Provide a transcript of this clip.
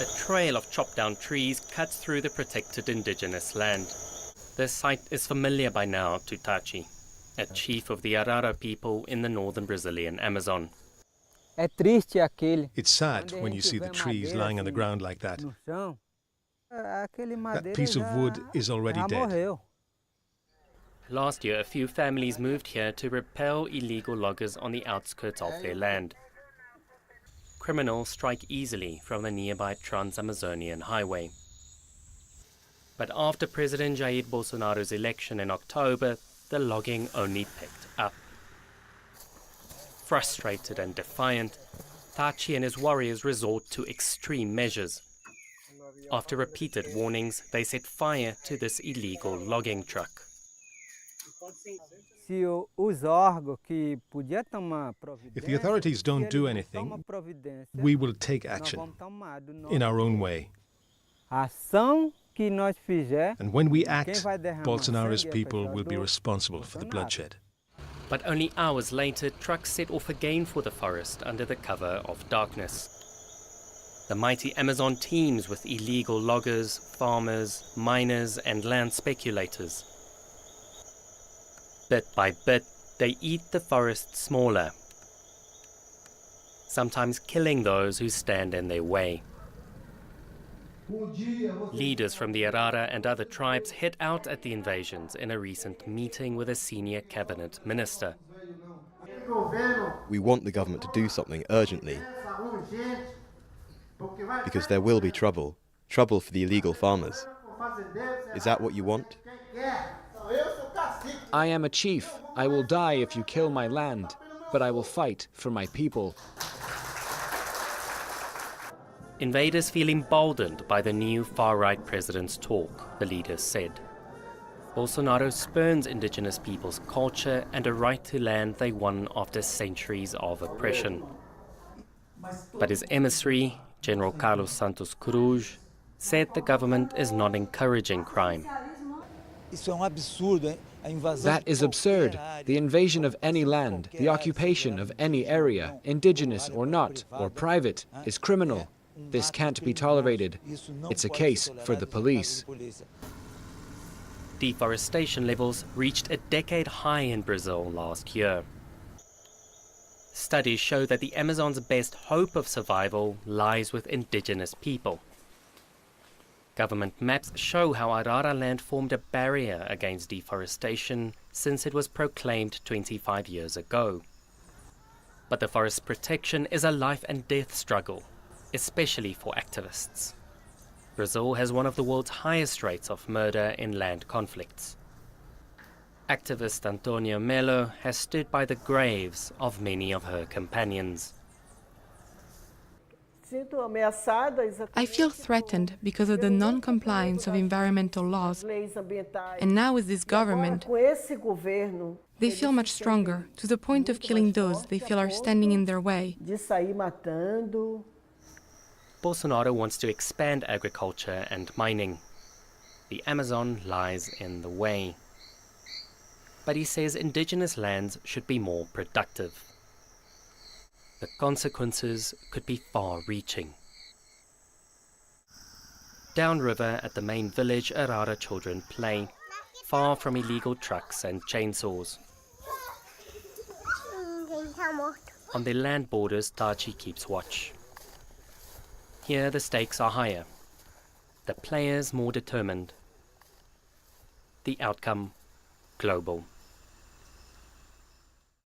A trail of chopped down trees cuts through the protected indigenous land. This site is familiar by now to Tachi, a chief of the Arara people in the northern Brazilian Amazon. It's sad when you see the trees lying on the ground like that. That piece of wood is already dead. Last year, a few families moved here to repel illegal loggers on the outskirts of their land. Criminals strike easily from the nearby Trans-Amazonian highway. But after President Jair Bolsonaro's election in October, the logging only picked up. Frustrated and defiant, Tachi and his warriors resort to extreme measures. After repeated warnings, they set fire to this illegal logging truck. If the authorities don't do anything, we will take action in our own way. And when we act, Bolsonaro's people will be responsible for the bloodshed. But only hours later, trucks set off again for the forest under the cover of darkness. The mighty Amazon teems with illegal loggers, farmers, miners, and land speculators. Bit by bit, they eat the forest smaller, sometimes killing those who stand in their way. Leaders from the Arara and other tribes hit out at the invasions in a recent meeting with a senior cabinet minister. We want the government to do something urgently, because there will be trouble for the illegal farmers. Is that what you want? I am a chief. I will die if you kill my land, but I will fight for my people. Invaders feel emboldened by the new far-right president's talk, the leaders said. Bolsonaro spurns indigenous people's culture and a right to land they won after centuries of oppression. But his emissary, General Carlos Santos Cruz, said the government is not encouraging crime. That is absurd. The invasion of any land, the occupation of any area, indigenous or not, or private, is criminal. This can't be tolerated. It's a case for the police. Deforestation levels reached a decade high in Brazil last year. Studies show that the Amazon's best hope of survival lies with indigenous people. Government maps show how Arara land formed a barrier against deforestation since it was proclaimed 25 years ago. But the forest protection is a life and death struggle, especially for activists. Brazil has one of the world's highest rates of murder in land conflicts. Activist Antonio Melo has stood by the graves of many of her companions. I feel threatened because of the non-compliance of environmental laws. And now with this government, they feel much stronger, to the point of killing those they feel are standing in their way. Bolsonaro wants to expand agriculture and mining. The Amazon lies in the way. But he says indigenous lands should be more productive. The consequences could be far-reaching. Downriver at the main village, Arara children play, far from illegal trucks and chainsaws. On their land borders, Tachi keeps watch. Here the stakes are higher, the players more determined, the outcome global.